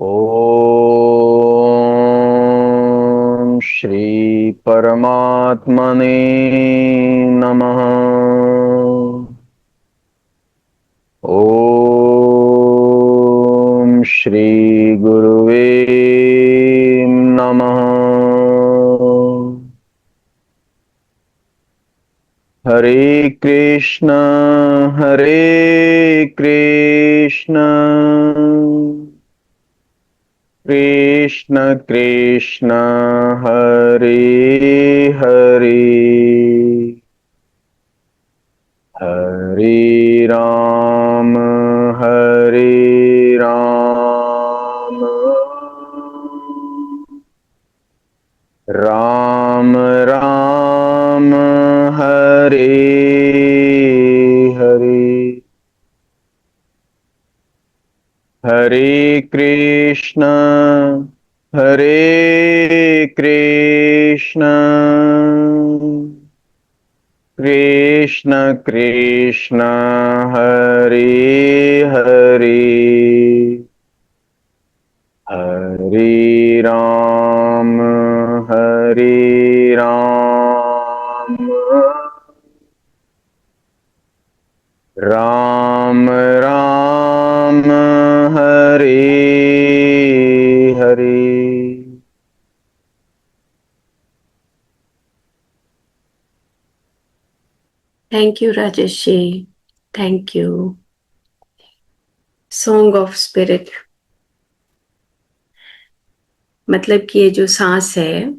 ओम श्री परमात्मने नमः। ओम श्री गुरुवे नमः। Hare Krishna Krishna Krishna Hare Hare Hare Ram Ram Ram Hare Hare Hare Krishna Krishna Krishna Hare Hare Hare Ram Ram Ram Hare Hare. Thank you Rajesh ji, thank you. Song of spirit मतलब कि ये जो सांस है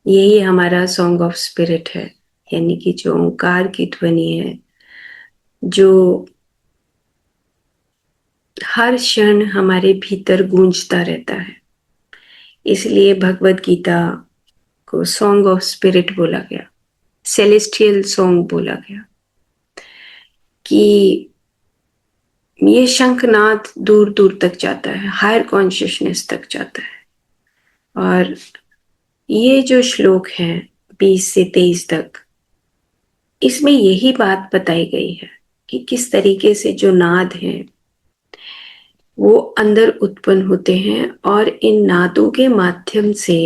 यही हमारा सॉन्ग ऑफ स्पिरिट है, यानी कि जो ओंकार की ध्वनि है, जो हर क्षण हमारे भीतर गूंजता रहता है। इसलिए भगवत गीता को सॉन्ग ऑफ स्पिरिट बोला गया, सेलेस्टियल सॉन्ग बोला गया कि ये शंखनाद दूर दूर तक जाता है, हायर कॉन्शियसनेस तक जाता है। और ये जो श्लोक हैं 20 से 23 तक, इसमें यही बात बताई गई है कि किस तरीके से जो नाद हैं वो अंदर उत्पन्न होते हैं और इन नादों के माध्यम से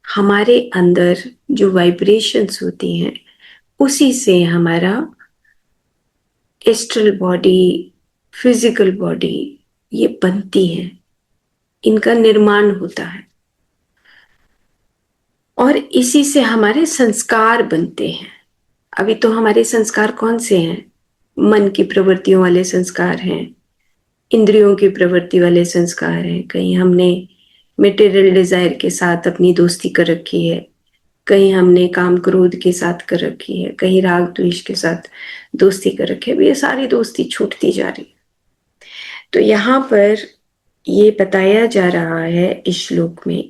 हमारे अंदर जो वाइब्रेशंस होती हैं उसी से हमारा एस्ट्रल बॉडी, फिजिकल बॉडी ये बनती है, इनका निर्माण होता है और इसी से हमारे संस्कार बनते हैं। अभी तो हमारे संस्कार कौन से हैं? मन की प्रवृत्तियों वाले संस्कार हैं, इंद्रियों की प्रवृत्ति वाले संस्कार हैं। कहीं हमने मटेरियल डिजायर के साथ अपनी दोस्ती कर रखी है, कहीं हमने काम क्रोध के साथ कर रखी है, कहीं राग द्वेष के साथ दोस्ती कर रखी है। ये सारी दोस्ती छूटती जा रही है। तो यहाँ पर ये बताया जा रहा है इस श्लोक में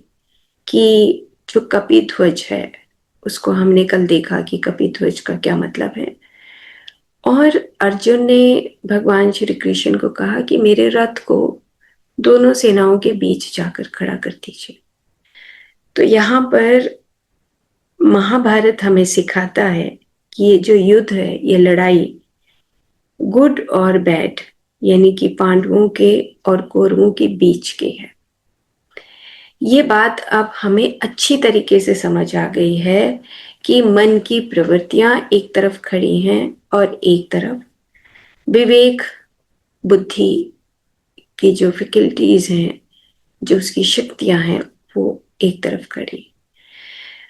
कि जो कपिध्वज है, उसको हमने कल देखा कि कपिध्वज का क्या मतलब है। और अर्जुन ने भगवान श्री कृष्ण को कहा कि मेरे रथ को दोनों सेनाओं के बीच जाकर खड़ा कर दीजिए। तो यहाँ पर महाभारत हमें सिखाता है कि ये जो युद्ध है, ये लड़ाई गुड और बैड यानी कि पांडवों के और कौरवों के बीच के है। ये बात अब हमें अच्छी तरीके से समझ आ गई है कि मन की प्रवृत्तियां एक तरफ खड़ी हैं और एक तरफ विवेक बुद्धि की जो फैकल्टीज हैं, जो उसकी शक्तियां हैं, वो एक तरफ खड़ी।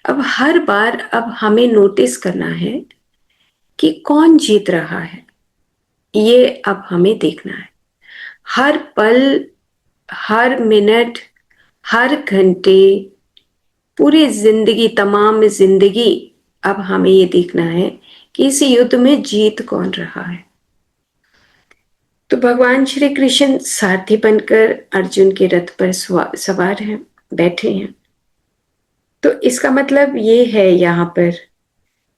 अब हर बार अब हमें नोटिस करना है कि कौन जीत रहा है, ये अब हमें देखना है। हर पल, हर मिनट, हर घंटे, पूरी जिंदगी, तमाम जिंदगी अब हमें ये देखना है कि इस युद्ध में जीत कौन रहा है। तो भगवान श्री कृष्ण सारथी बनकर अर्जुन के रथ पर सवार हैं, बैठे हैं। तो इसका मतलब ये है यहाँ पर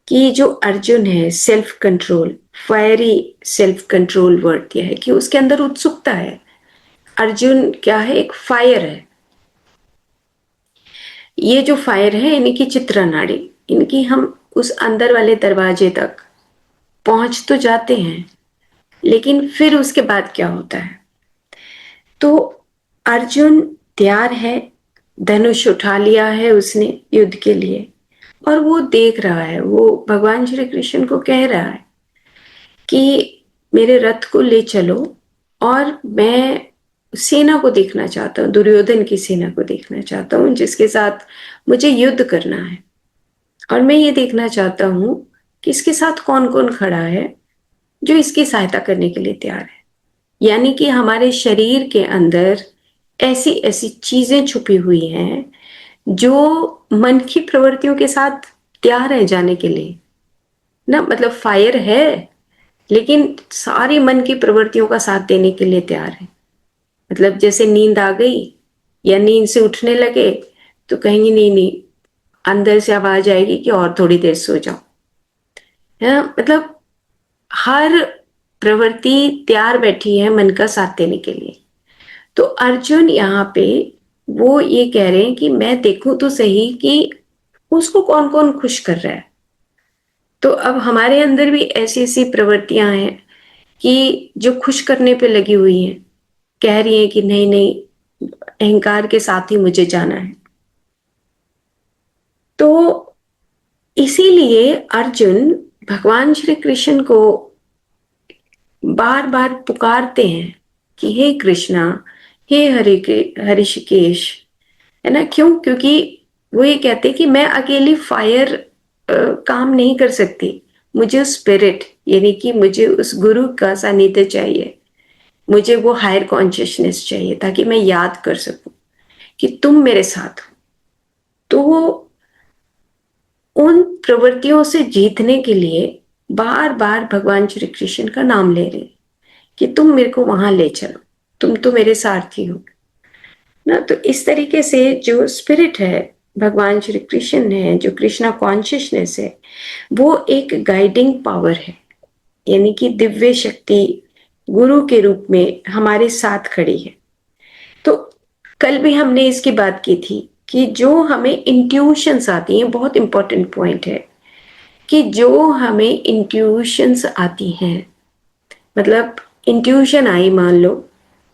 कि जो अर्जुन है, self control, fiery self control word दिया है कि उसके अंदर उत्सुकता है। अर्जुन क्या है? एक फायर है। ये जो फायर है इनकी चित्रा नाड़ी, इनकी हम उस अंदर वाले दरवाजे तक पहुंच तो जाते हैं, लेकिन फिर उसके बाद क्या होता है? तो अर्जुन तैयार है, धनुष उठा लिया है उसने युद्ध के लिए, और वो देख रहा है, वो भगवान श्री कृष्ण को कह रहा है कि मेरे रथ को ले चलो और मैं सेना को देखना चाहता हूँ, दुर्योधन की सेना को देखना चाहता हूँ जिसके साथ मुझे युद्ध करना है, और मैं ये देखना चाहता हूँ कि इसके साथ कौन कौन खड़ा है जो इसकी सहायता करने के लिए तैयार है। यानी कि हमारे शरीर के अंदर ऐसी ऐसी चीजें छुपी हुई हैं जो मन की प्रवृत्तियों के साथ तैयार है जाने के लिए ना, मतलब फायर है लेकिन सारी मन की प्रवृत्तियों का साथ देने के लिए तैयार है। मतलब जैसे नींद आ गई या नींद से उठने लगे तो कहेंगे नहीं नहीं, अंदर से आवाज आएगी कि और थोड़ी देर सो जाओ, है ना। मतलब हर प्रवृत्ति तैयार बैठी है मन का साथ देने के लिए। तो अर्जुन यहाँ पे वो ये कह रहे हैं कि मैं देखूं तो सही कि उसको कौन कौन खुश कर रहा है। तो अब हमारे अंदर भी ऐसी ऐसी प्रवृत्तियां हैं कि जो खुश करने पे लगी हुई हैं, कह रही हैं कि नहीं नहीं, अहंकार के साथ ही मुझे जाना है। तो इसीलिए अर्जुन भगवान श्री कृष्ण को बार बार पुकारते हैं कि हे कृष्णा, हे हरिषिकेश, है ना। क्यों? क्योंकि वो ये कहते हैं कि मैं अकेली फायर काम नहीं कर सकती, मुझे स्पिरिट यानी कि मुझे उस गुरु का सानिध्य चाहिए, मुझे वो हायर कॉन्शियसनेस चाहिए ताकि मैं याद कर सकूं कि तुम मेरे साथ हो। तो उन प्रवृत्तियों से जीतने के लिए बार बार भगवान श्री कृष्ण का नाम ले रहे कि तुम मेरे को वहां ले चलो, तुम तो मेरे सारथी हो ना। तो इस तरीके से जो स्पिरिट है, भगवान श्री कृष्ण है, जो कृष्णा कॉन्शियसनेस है, वो एक गाइडिंग पावर है, यानी कि दिव्य शक्ति गुरु के रूप में हमारे साथ खड़ी है। तो कल भी हमने इसकी बात की थी कि जो हमें इंट्यूशंस आती हैं, बहुत इंपॉर्टेंट पॉइंट है कि जो हमें इंट्यूशंस आती हैं, मतलब इंट्यूशन आई, मान लो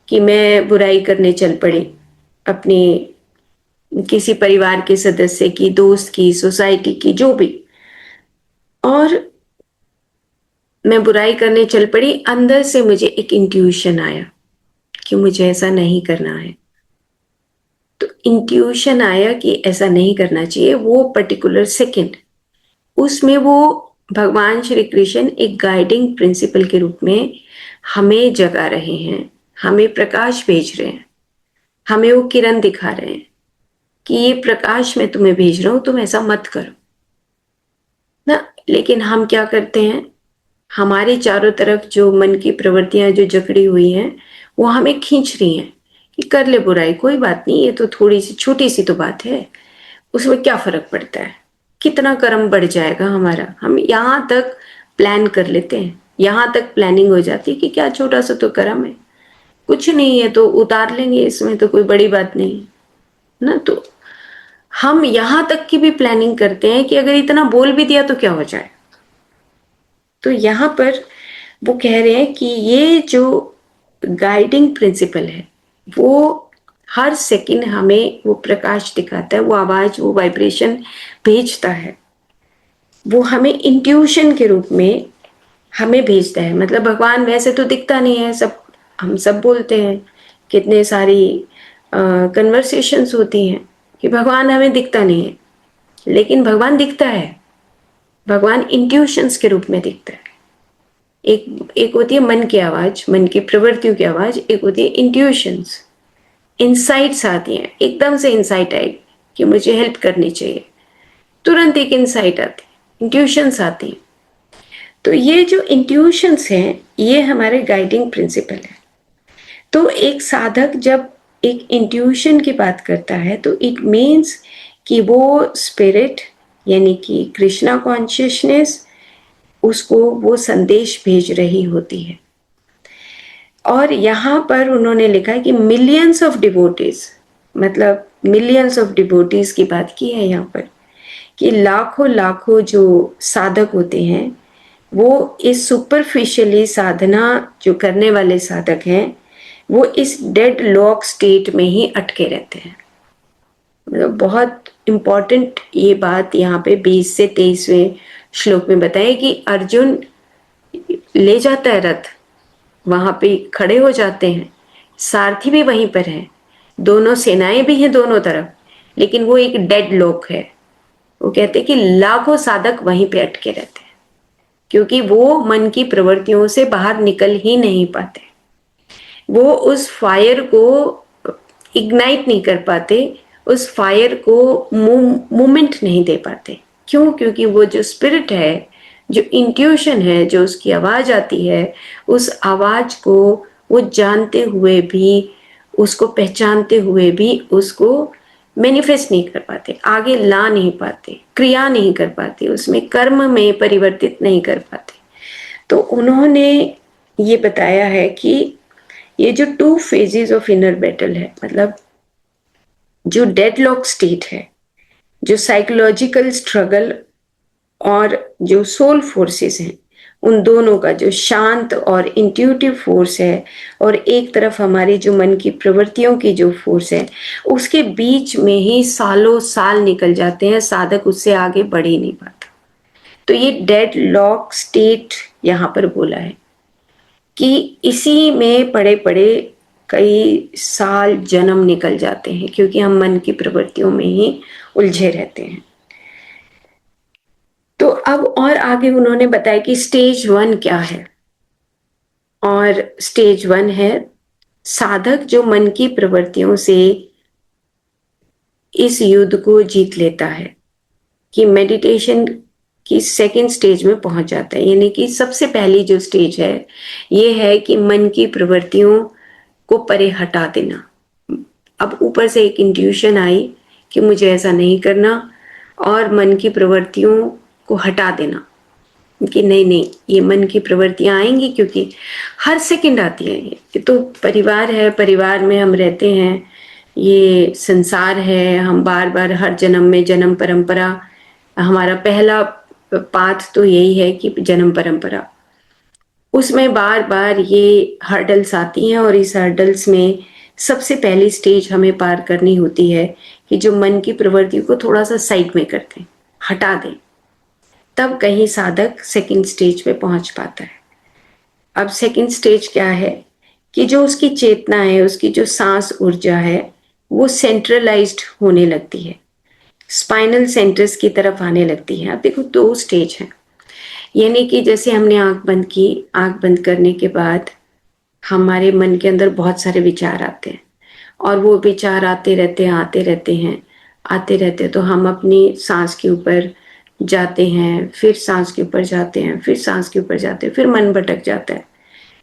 कि मैं बुराई करने चल पड़ी अपनी किसी परिवार के सदस्य की, दोस्त की, सोसाइटी की, जो भी, और मैं बुराई करने चल पड़ी, अंदर से मुझे एक इंट्यूशन आया कि मुझे ऐसा नहीं करना है। तो इंट्यूशन आया कि ऐसा नहीं करना चाहिए, वो पर्टिकुलर सेकंड, उसमें वो भगवान श्री कृष्ण एक गाइडिंग प्रिंसिपल के रूप में हमें जगा रहे हैं, हमें प्रकाश भेज रहे हैं, हमें वो किरण दिखा रहे हैं कि ये प्रकाश मैं तुम्हें भेज रहा हूं, तुम ऐसा मत करो ना। लेकिन हम क्या करते हैं, हमारे चारों तरफ जो मन की प्रवृत्तियां जो जकड़ी हुई हैं वो हमें खींच रही हैं कि कर ले बुराई, कोई बात नहीं, ये तो थोड़ी सी छोटी सी तो बात है, उसमें क्या फर्क पड़ता है, कितना कर्म बढ़ जाएगा हमारा। हम यहाँ तक प्लान कर लेते हैं, यहाँ तक प्लानिंग हो जाती है कि क्या छोटा सा तो कर्म है, कुछ नहीं है तो उतार लेंगे, इसमें तो कोई बड़ी बात नहीं है ना। तो हम यहाँ तक की भी प्लानिंग करते हैं कि अगर इतना बोल भी दिया तो क्या हो जाए। तो यहाँ पर वो कह रहे हैं कि ये जो गाइडिंग प्रिंसिपल है वो हर सेकंड हमें वो प्रकाश दिखाता है, वो आवाज, वो वाइब्रेशन भेजता है, वो हमें इंट्यूशन के रूप में हमें भेजता है। मतलब भगवान वैसे तो दिखता नहीं है, सब हम सब बोलते हैं, कितने सारी कन्वर्सेशंस होती हैं कि भगवान हमें दिखता नहीं है, लेकिन भगवान दिखता है, भगवान इंट्यूशंस के रूप में दिखता है। एक एक होती है मन की आवाज, मन की प्रवृत्तियों की आवाज, एक होती है इंट्यूशंस, इंसाइट्स आती हैं, एकदम से इंसाइट आई कि मुझे हेल्प करनी चाहिए, तुरंत एक इंसाइट आती है, इंट्यूशंस आती हैं। तो ये जो इंट्यूशंस हैं ये हमारे गाइडिंग प्रिंसिपल है। तो एक साधक जब एक इंट्यूशन की बात करता है तो इट मीन्स कि वो स्पिरिट यानी कि कृष्णा कॉन्शियसनेस उसको वो संदेश भेज रही होती है। और यहाँ पर उन्होंने लिखा है कि मिलियंस ऑफ डिवोटीज, मतलब मिलियंस ऑफ डिवोटीज की बात की है यहाँ पर कि लाखों लाखों जो साधक होते हैं वो इस सुपरफिशियली साधना जो करने वाले साधक हैं वो इस डेड लॉक स्टेट में ही अटके रहते हैं। मतलब बहुत इंपॉर्टेंट ये बात यहाँ पे 20 से 23वें श्लोक में बताया कि अर्जुन ले जाता है रथ, वहां पे खड़े हो जाते हैं, सारथी भी वहीं पर है, दोनों सेनाएं भी हैं दोनों तरफ, लेकिन वो एक डेड लॉक है। वो कहते हैं कि लाखों साधक वहीं पे अटके रहते हैं, क्योंकि वो मन की प्रवृत्तियों से बाहर निकल ही नहीं पाते, वो उस फायर को इग्नाइट नहीं कर पाते, उस फायर को मूवमेंट नहीं दे पाते। क्यों? क्योंकि वो जो स्पिरिट है, जो इंट्यूशन है, जो उसकी आवाज आती है, उस आवाज को वो जानते हुए भी, उसको पहचानते हुए भी उसको मैनिफेस्ट नहीं कर पाते, आगे ला नहीं पाते, क्रिया नहीं कर पाते, उसमें कर्म में परिवर्तित नहीं कर पाते। तो उन्होंने ये बताया है कि ये जो 2 फेजेस ऑफ इनर बैटल है, मतलब जो डेडलॉक स्टेट है, जो साइकोलॉजिकल स्ट्रगल और जो सोल फोर्सेस हैं, उन दोनों का जो शांत और इंट्यूटिव फोर्स है, और एक तरफ हमारी जो मन की प्रवृत्तियों की जो फोर्स है, उसके बीच में ही सालों साल निकल जाते हैं, साधक उससे आगे बढ़ ही नहीं पाता। तो ये डेड लॉक स्टेट यहाँ पर बोला है कि इसी में पड़े पड़े कई साल जन्म निकल जाते हैं, क्योंकि हम मन की प्रवृत्तियों में ही उलझे रहते हैं। तो अब और आगे उन्होंने बताया कि स्टेज 1 क्या है, और स्टेज 1 है साधक जो मन की प्रवृत्तियों से इस युद्ध को जीत लेता है, कि मेडिटेशन की सेकंड स्टेज में पहुंच जाता है। यानी कि सबसे पहली जो स्टेज है ये है कि मन की प्रवृत्तियों को परे हटा देना। अब ऊपर से एक इंट्यूशन आई कि मुझे ऐसा नहीं करना, और मन की प्रवृत्तियों को हटा देना कि नहीं नहीं, ये मन की प्रवृत्तियां आएंगी, क्योंकि हर सेकंड आती है। ये तो परिवार है, परिवार में हम रहते हैं, ये संसार है, हम बार बार हर जन्म में जन्म परंपरा, हमारा पहला पाथ तो यही है कि जन्म परंपरा, उसमें बार बार ये हर्डल्स आती हैं, और इस हर्डल्स में सबसे पहली स्टेज हमें पार करनी होती है कि जो मन की प्रवृत्ति को थोड़ा सा साइड में कर दें, हटा दें, तब कहीं साधक सेकंड स्टेज पे पहुंच पाता है। अब सेकंड स्टेज क्या है कि जो उसकी चेतना है, उसकी जो सांस ऊर्जा है, वो सेंट्रलाइज्ड होने लगती है, स्पाइनल सेंटर्स की तरफ आने लगती है। अब देखो 2 स्टेज हैं, यानी कि जैसे हमने आंख बंद की, आंख बंद करने के बाद हमारे मन के अंदर बहुत सारे विचार आते हैं, और वो विचार आते रहते हैं, आते रहते हैं, आते रहते हैं, तो हम अपनी सांस के ऊपर जाते हैं, फिर सांस के ऊपर जाते हैं, फिर सांस के ऊपर जाते हैं, फिर मन भटक जाता है,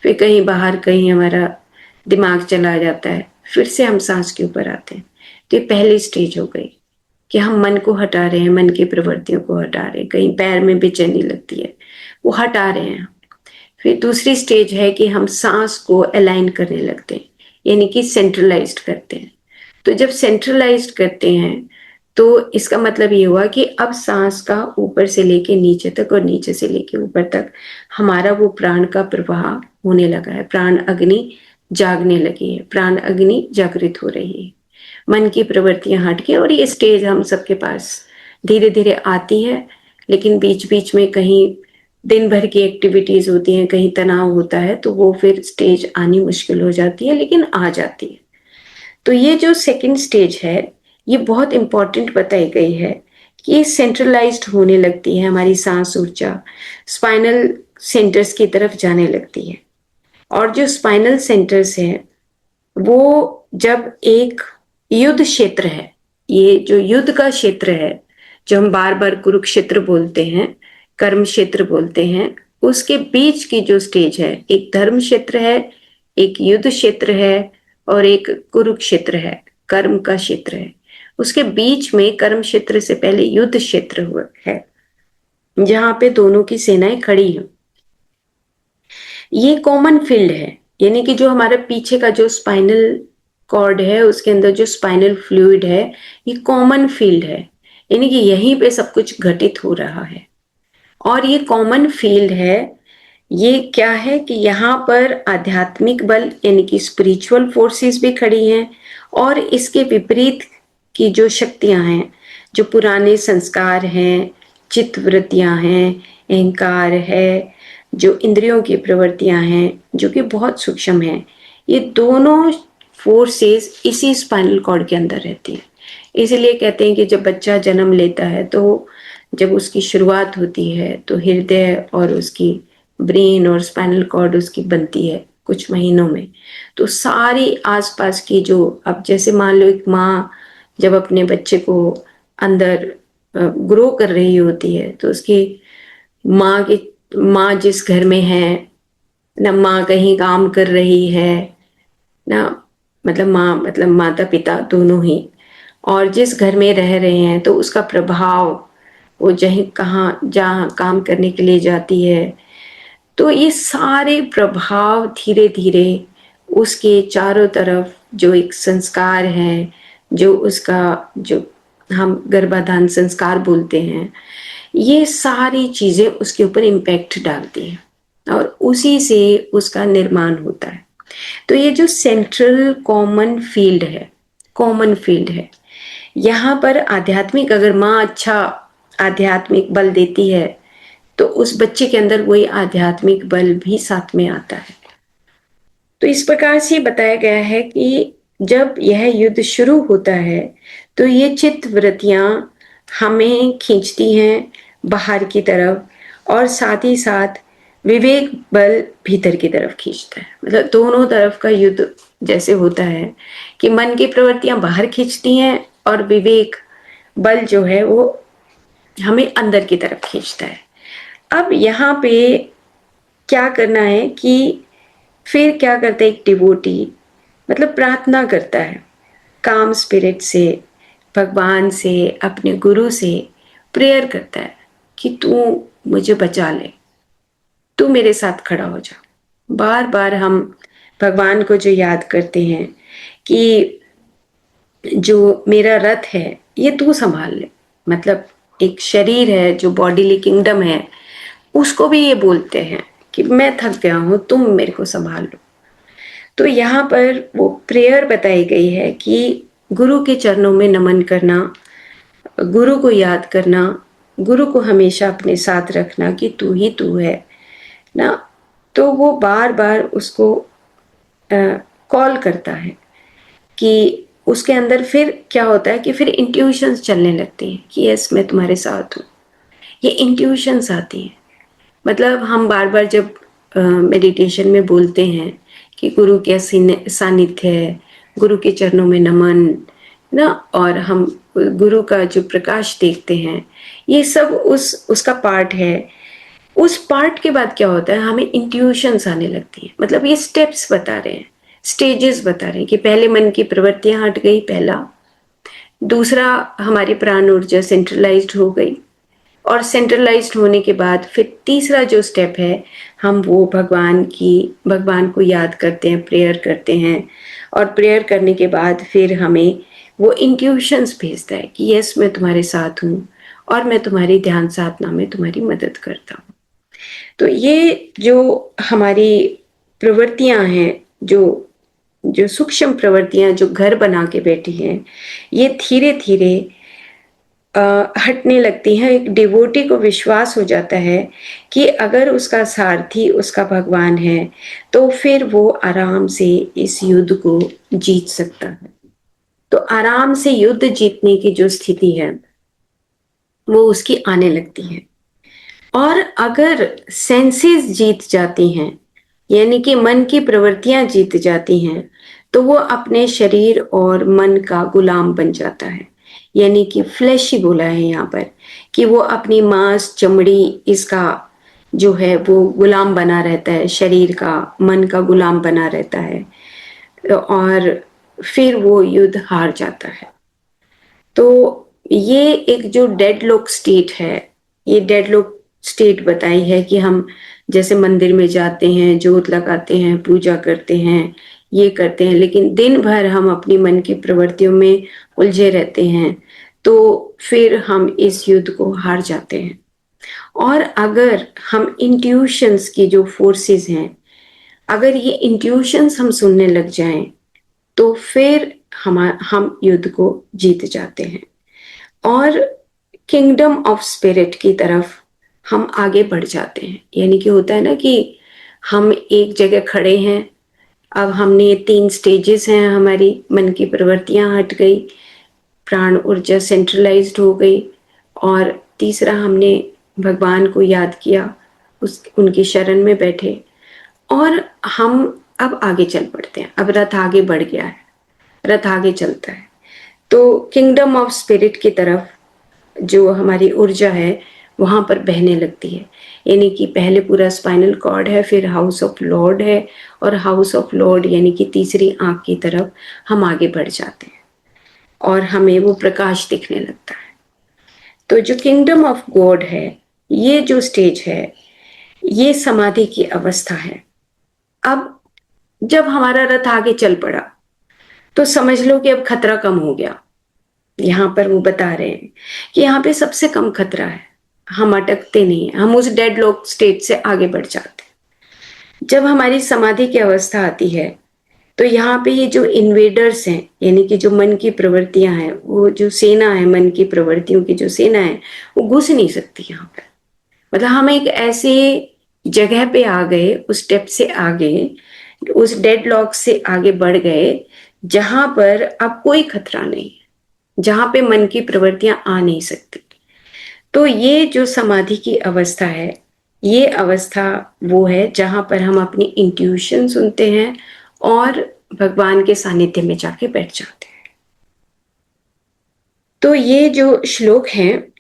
फिर कहीं बाहर कहीं हमारा दिमाग चला जाता है, फिर से हम सांस के ऊपर आते हैं। तो ये पहली स्टेज हो गई कि हम मन को हटा रहे हैं, मन की प्रवृत्तियों को हटा रहे हैं, कहीं पैर में बेचैनी लगती है, वो हटा रहे हैं। फिर दूसरी स्टेज है कि हम सांस को अलाइन करने लगते हैं, यानी कि सेंट्रलाइज्ड करते हैं। तो जब सेंट्रलाइज्ड करते हैं तो इसका मतलब ये हुआ कि अब सांस का ऊपर से लेके नीचे तक और नीचे से लेके ऊपर तक हमारा वो प्राण का प्रवाह होने लगा है, प्राण अग्नि जागने लगी है, प्राण अग्नि जागृत हो रही है, मन की प्रवृत्तियां हट के। और ये स्टेज हम सबके पास धीरे धीरे आती है, लेकिन बीच बीच में कहीं दिन भर की एक्टिविटीज होती हैं, कहीं तनाव होता है, तो वो फिर स्टेज आनी मुश्किल हो जाती है, लेकिन आ जाती है। तो ये जो सेकंड स्टेज है ये बहुत इंपॉर्टेंट बताई गई है कि ये सेंट्रलाइज्ड होने लगती है, हमारी सांस ऊर्जा स्पाइनल सेंटर्स की तरफ जाने लगती है। और जो स्पाइनल सेंटर्स है वो जब एक युद्ध क्षेत्र है, ये जो युद्ध का क्षेत्र है, जो हम बार बार कुरुक्षेत्र बोलते हैं, कर्म क्षेत्र बोलते हैं, उसके बीच की जो स्टेज है, एक धर्म क्षेत्र है, एक युद्ध क्षेत्र है, और एक कुरुक्षेत्र है, कर्म का क्षेत्र है। उसके बीच में कर्म क्षेत्र से पहले युद्ध क्षेत्र हुआ है, जहां पे दोनों की सेनाएं खड़ी हैं। ये कॉमन फील्ड है, यानी कि जो हमारा पीछे का जो स्पाइनल कॉर्ड है, उसके अंदर जो स्पाइनल फ्लूइड है, ये कॉमन फील्ड है, यानी कि यहीं पे सब कुछ घटित हो रहा है। और ये कॉमन फील्ड है ये क्या है कि यहाँ पर आध्यात्मिक बल यानी कि स्पिरिचुअल फोर्सेस भी खड़ी हैं, और इसके विपरीत की जो शक्तियां हैं, जो पुराने संस्कार हैं, चित्तवृत्तियां हैं, अहंकार है, जो इंद्रियों की प्रवृत्तियां हैं, जो कि बहुत सूक्ष्म हैं, ये दोनों फोर्सेस इसी स्पाइनल कॉर्ड के अंदर रहती है। इसीलिए कहते हैं कि जब बच्चा जन्म लेता है तो जब उसकी शुरुआत होती है तो हृदय और उसकी ब्रेन और स्पाइनल कॉर्ड उसकी बनती है कुछ महीनों में। तो सारी आसपास की जो, अब जैसे मान लो एक माँ जब अपने बच्चे को अंदर ग्रो कर रही होती है तो उसकी माँ जिस घर में है ना, माँ कहीं काम कर रही है ना, मतलब माँ मतलब माता पिता दोनों ही, और जिस घर में रह रहे हैं तो उसका प्रभाव, वो जहाँ काम करने के लिए जाती है, तो ये सारे प्रभाव धीरे धीरे उसके चारों तरफ जो एक संस्कार है, जो उसका जो हम गर्भाधान संस्कार बोलते हैं, ये सारी चीजें उसके ऊपर इम्पैक्ट डालती हैं और उसी से उसका निर्माण होता है। तो ये जो सेंट्रल कॉमन फील्ड है, यहाँ पर आध्यात्मिक, अगर माँ अच्छा आध्यात्मिक बल देती है तो उस बच्चे के अंदर वही आध्यात्मिक बल भी साथ में आता है। तो इस प्रकार से बताया गया है कि जब यह युद्ध शुरू होता है तो ये चित्त वृत्तियां हमें खींचती हैं बाहर की तरफ, और साथ ही साथ विवेक बल भीतर की तरफ खींचता है। मतलब दोनों तरफ का युद्ध जैसे होता है कि मन की प्रवृत्तियां बाहर खींचती हैं और विवेक बल जो है वो हमें अंदर की तरफ खींचता है। अब यहाँ पे क्या करना है कि फिर क्या करता है एक डिवोटी, मतलब प्रार्थना करता है काम स्पिरिट से, भगवान से, अपने गुरु से प्रेयर करता है कि तू मुझे बचा ले, तू मेरे साथ खड़ा हो जा। बार बार हम भगवान को जो याद करते हैं कि जो मेरा रथ है ये तू संभाल ले, मतलब एक शरीर है जो बॉडीली किंगडम है, उसको भी ये बोलते हैं कि मैं थक गया हूं, तुम मेरे को संभाल लो। तो यहाँ पर वो प्रेयर बताई गई है कि गुरु के चरणों में नमन करना, गुरु को याद करना, गुरु को हमेशा अपने साथ रखना कि तू ही तू है ना। तो वो बार बार उसको कॉल करता है कि उसके अंदर फिर क्या होता है कि फिर इंट्यूशंस चलने लगती हैं कि यस मैं तुम्हारे साथ हूँ। ये इंट्यूशंस आती हैं, मतलब हम बार बार जब मेडिटेशन में बोलते हैं कि गुरु के सानिध्य है, गुरु के चरणों में नमन ना, और हम गुरु का जो प्रकाश देखते हैं, ये सब उसका पार्ट है। उस पार्ट के बाद क्या होता है, हमें इंट्यूशंस आने लगती है, मतलब ये स्टेप्स बता रहे हैं, स्टेजेस बता रहे हैं कि पहले मन की प्रवृत्तियां हट गई, पहला। दूसरा, हमारी प्राण ऊर्जा सेंट्रलाइज्ड हो गई, और सेंट्रलाइज्ड होने के बाद फिर तीसरा जो स्टेप है, हम वो भगवान को याद करते हैं, प्रेयर करते हैं, और प्रेयर करने के बाद फिर हमें वो इंट्यूशंस भेजता है कि यस मैं तुम्हारे साथ हूँ और मैं तुम्हारी ध्यान साधना में तुम्हारी मदद करता हूँ। तो ये जो हमारी प्रवृत्तियां हैं, जो जो सूक्ष्म प्रवृत्तियां जो घर बना के बैठी हैं, ये धीरे धीरे हटने लगती हैं। एक डिवोटी को विश्वास हो जाता है कि अगर उसका सारथी उसका भगवान है तो फिर वो आराम से इस युद्ध को जीत सकता है। तो आराम से युद्ध जीतने की जो स्थिति है वो उसकी आने लगती है। और अगर सेंसेस जीत जाती हैं, यानी कि मन की प्रवृत्तियां जीत जाती हैं, तो वो अपने शरीर और मन का गुलाम बन जाता है। यानी कि फ्लैश ही बोला है यहाँ पर कि वो अपनी मांस चमड़ी इसका जो है वो गुलाम बना रहता है, शरीर का, मन का गुलाम बना रहता है, और फिर वो युद्ध हार जाता है। तो ये एक जो डेडलॉक स्टेट है, ये डेडलॉक स्टेट बताई है कि हम जैसे मंदिर में जाते हैं, जोत लगाते हैं, पूजा करते हैं, ये करते हैं, लेकिन दिन भर हम अपनी मन की प्रवृत्तियों में उलझे रहते हैं, तो फिर हम इस युद्ध को हार जाते हैं। और अगर हम इंट्यूशंस की जो फोर्सेस हैं, अगर ये इंट्यूशंस हम सुनने लग जाएं, तो फिर हम युद्ध को जीत जाते हैं और किंगडम ऑफ स्पिरिट की तरफ हम आगे बढ़ जाते हैं। यानी कि होता है ना कि हम एक जगह खड़े हैं, अब हमने 3 स्टेजेस हैं, हमारी मन की प्रवृत्तियां हट गई, प्राण ऊर्जा सेंट्रलाइज्ड हो गई, और तीसरा हमने भगवान को याद किया, उनकी शरण में बैठे, और हम अब आगे चल पड़ते हैं। अब रथ आगे बढ़ गया है, रथ आगे चलता है। तो किंगडम ऑफ स्पिरिट की तरफ जो हमारी ऊर्जा है वहां पर बहने लगती है। यानी कि पहले पूरा स्पाइनल कॉर्ड है, फिर हाउस ऑफ लॉर्ड है, और हाउस ऑफ लॉर्ड यानी कि तीसरी आंख की तरफ हम आगे बढ़ जाते हैं और हमें वो प्रकाश दिखने लगता है। तो जो किंगडम ऑफ गॉड है, ये जो स्टेज है, ये समाधि की अवस्था है। अब जब हमारा रथ आगे चल पड़ा तो समझ लो कि अब खतरा कम हो गया। यहाँ पर वो बता रहे हैं कि यहाँ पे सबसे कम खतरा है, हम अटकते नहीं हैं, हम उस डेडलॉक स्टेट से आगे बढ़ जाते हैं। जब हमारी समाधि की अवस्था आती है तो यहाँ पे ये जो इन्वेडर्स हैं, यानी कि जो मन की प्रवृत्तियां हैं, वो जो सेना है, मन की प्रवृत्तियों की जो सेना है, वो घुस नहीं सकती यहाँ पर। मतलब हम एक ऐसे जगह पे आ गए, उस स्टेप से आगे, उस डेडलॉक से आगे बढ़ गए जहां पर अब कोई खतरा नहीं है, जहां पे मन की प्रवृत्तियां आ नहीं सकती। तो ये जो समाधि की अवस्था है, ये अवस्था वो है जहां पर हम अपनी इंट्यूशन सुनते हैं और भगवान के सानिध्य में जाके बैठ जाते हैं। तो ये जो श्लोक है,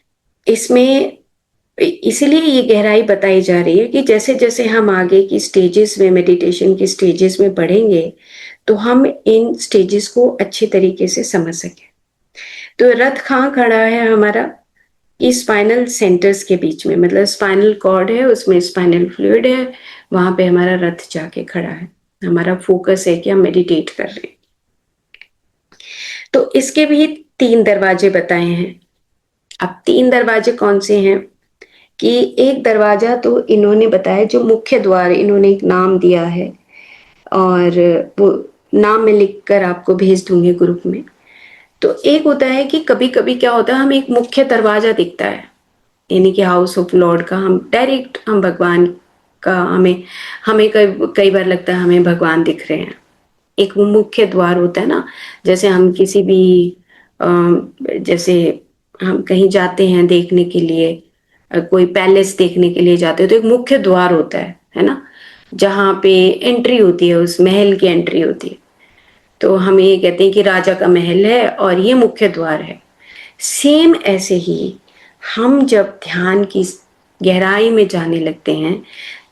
इसमें इसीलिए ये गहराई बताई जा रही है कि जैसे जैसे हम आगे की स्टेजेस में, मेडिटेशन की स्टेजेस में बढ़ेंगे, तो हम इन स्टेजेस को अच्छे तरीके से समझ सकें। तो रथ कहाँ खड़ा है हमारा? इस स्पाइनल सेंटर्स के बीच में, मतलब स्पाइनल कॉर्ड है, उसमें स्पाइनल फ्लूइड है, वहां पे हमारा रथ जाके खड़ा है। हमारा फोकस है कि हम मेडिटेट कर रहे हैं। तो इसके भी 3 दरवाजे बताए हैं। अब 3 दरवाजे कौन से हैं? कि एक दरवाजा तो इन्होंने बताया, जो मुख्य द्वार, इन्होंने एक नाम दिया है, और वो नाम मैं लिखकर आपको भेज दूंगी ग्रुप में। तो एक होता है कि कभी कभी क्या होता है, हमें एक मुख्य दरवाजा दिखता है, यानी कि हाउस ऑफ लॉर्ड का, हम डायरेक्ट हम भगवान का, हमें हमें कई बार लगता है हमें भगवान दिख रहे हैं। एक वो मुख्य द्वार होता है ना, जैसे हम किसी भी जैसे हम कहीं जाते हैं देखने के लिए, कोई पैलेस देखने के लिए जाते हैं, तो एक मुख्य द्वार होता है ना, जहाँ पे एंट्री होती है, उस महल की एंट्री होती है। तो हम ये कहते हैं कि राजा का महल है और ये मुख्य द्वार है। सेम ऐसे ही हम जब ध्यान की गहराई में जाने लगते हैं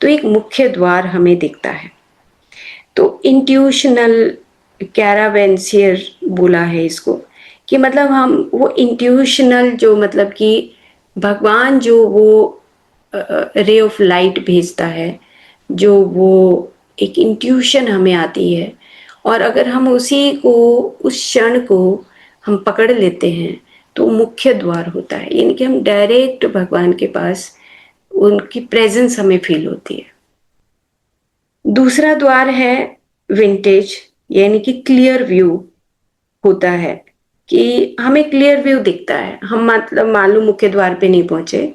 तो एक मुख्य द्वार हमें दिखता है। तो इंट्यूशनल कैरावेंसियर बोला है इसको, कि मतलब हम वो इंट्यूशनल, जो मतलब कि भगवान जो वो रे ऑफ लाइट भेजता है, जो वो एक इंट्यूशन हमें आती है, और अगर हम उसी को, उस क्षण को हम पकड़ लेते हैं, तो मुख्य द्वार होता है। यानी कि हम डायरेक्ट भगवान के पास, उनकी प्रेजेंस हमें फील होती है। दूसरा द्वार है विंटेज, यानी कि क्लियर व्यू होता है, कि हमें क्लियर व्यू दिखता है। हम मतलब मालूम मुख्य द्वार पे नहीं पहुंचे,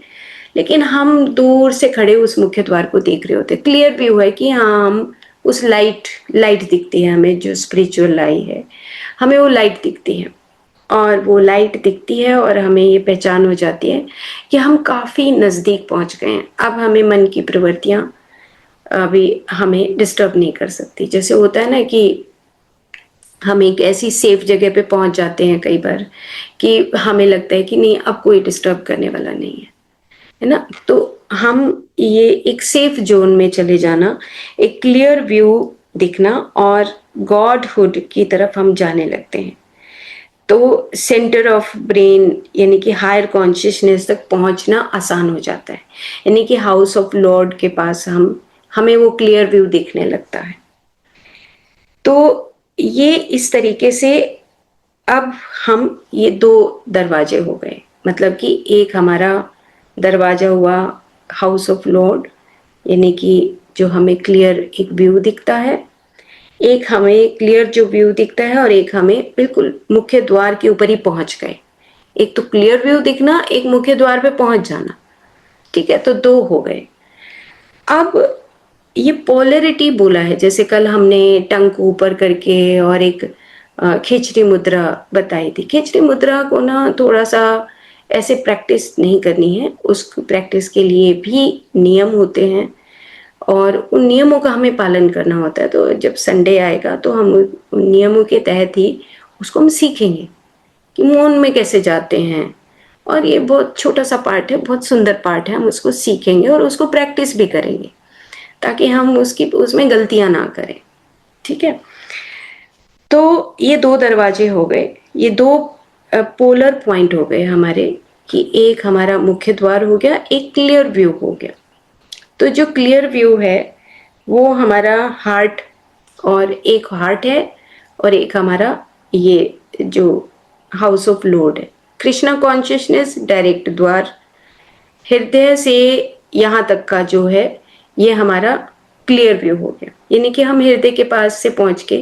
लेकिन हम दूर से खड़े उस मुख्य द्वार को देख रहे होते। क्लियर व्यू है कि हाँ, हम उस लाइट दिखती है हमें, जो स्पिरिचुअल आई है, हमें वो लाइट दिखती है, और वो लाइट दिखती है और हमें ये पहचान हो जाती है कि हम काफी नजदीक पहुंच गए हैं। अब हमें मन की प्रवृत्तियां अभी हमें डिस्टर्ब नहीं कर सकती। जैसे होता है ना कि हम एक ऐसी सेफ जगह पे पहुंच जाते हैं कई बार, कि हमें लगता है कि नहीं, अब कोई डिस्टर्ब करने वाला नहीं है ना। तो हम ये एक सेफ जोन में चले जाना, एक क्लियर व्यू दिखना, और गॉडहुड की तरफ हम जाने लगते हैं। तो सेंटर ऑफ ब्रेन, यानी कि हायर कॉन्शियसनेस तक पहुंचना आसान हो जाता है। यानी कि हाउस ऑफ लॉर्ड के पास हमें वो क्लियर व्यू दिखने लगता है। तो ये इस तरीके से अब हम, ये 2 दरवाजे हो गए, मतलब कि एक हमारा दरवाजा हुआ हाउस ऑफ लॉर्ड, यानी कि जो हमें क्लियर एक व्यू दिखता है, एक हमें क्लियर जो व्यू दिखता है और एक हमें बिल्कुल मुख्य द्वार के ऊपर ही पहुंच गए। एक तो क्लियर व्यू दिखना, एक मुख्य द्वार पे पहुंच जाना, ठीक है, तो दो हो गए। अब ये पोलैरिटी बोला है, जैसे कल हमने टंग को ऊपर करके और एक खिचड़ी मुद्रा बताई थी। खिचड़ी मुद्रा को ना थोड़ा सा ऐसे प्रैक्टिस नहीं करनी है, उस प्रैक्टिस के लिए भी नियम होते हैं और उन नियमों का हमें पालन करना होता है। तो जब संडे आएगा तो हम उन नियमों के तहत ही उसको हम सीखेंगे कि मौन में कैसे जाते हैं, और ये बहुत छोटा सा पार्ट है, बहुत सुंदर पार्ट है, हम उसको सीखेंगे और उसको प्रैक्टिस भी करेंगे ताकि हम उसमें गलतियां ना करें, ठीक है। तो ये दो दरवाजे हो गए, ये दो पोलर पॉइंट हो गए हमारे, कि एक हमारा मुख्य द्वार हो गया, एक क्लियर व्यू हो गया। तो जो क्लियर व्यू है वो हमारा हार्ट, और एक हार्ट है और एक हमारा ये जो हाउस ऑफ लॉर्ड है, कृष्णा कॉन्शियसनेस डायरेक्ट द्वार, हृदय से यहाँ तक का जो है ये हमारा क्लियर व्यू हो गया। यानी कि हम हृदय के पास से पहुंच के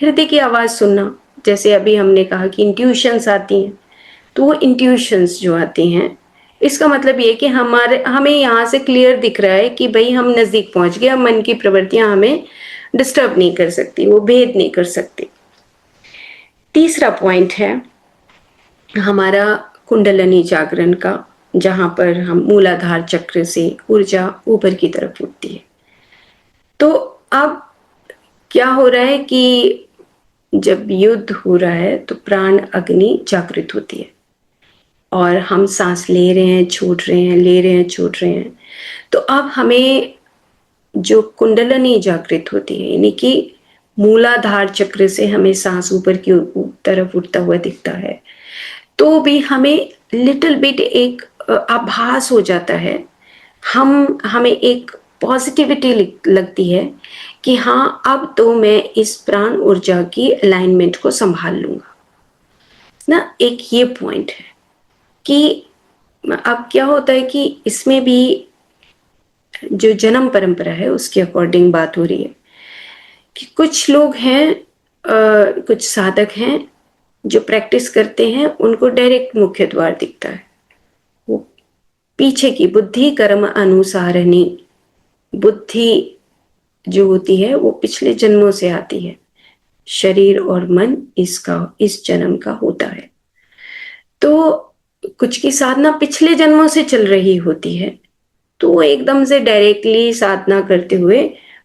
हृदय की आवाज सुनना, जैसे अभी हमने कहा कि इंट्यूशंस आती हैं, तो वो इंट्यूशंस जो आती हैं, इसका मतलब ये कि हमें यहाँ से क्लियर दिख रहा है कि भाई हम नजदीक पहुंच गए, मन की प्रवृत्तियां हमें डिस्टर्ब नहीं कर सकती, वो भेद नहीं कर सकती। तीसरा पॉइंट है हमारा कुंडलनी जागरण का, जहां पर हम मूलाधार चक्र से ऊर्जा ऊपर की तरफ उठती है। तो अब क्या हो रहा है कि जब युद्ध हो रहा है तो प्राण अग्नि जागृत होती है और हम सांस ले रहे हैं, छोड़ रहे हैं, ले रहे हैं, छोड़ रहे हैं। तो अब हमें जो कुंडलनी जागृत होती है, यानी कि मूलाधार चक्र से हमें सांस ऊपर की तरफ उठता हुआ दिखता है, तो भी हमें लिटिल बिट एक आभास हो जाता है, हमें एक पॉजिटिविटी लगती है कि हाँ अब तो मैं इस प्राण ऊर्जा की अलाइनमेंट को संभाल लूंगा ना। एक ये पॉइंट है कि अब क्या होता है कि इसमें भी जो जन्म परंपरा है उसके अकॉर्डिंग बात हो रही है कि कुछ लोग हैं, कुछ साधक हैं जो प्रैक्टिस करते हैं, उनको डायरेक्ट मुख्य द्वार दिखता है। वो पीछे की बुद्धि कर्म अनुसारणी, बुद्धि जो होती है वो पिछले जन्मों से आती है, शरीर और मन इसका इस जन्म का होता है। तो कुछ की साधना पिछले जन्मों से चल रही होती है, तो वो एकदम से डायरेक्टली साधना करते हुए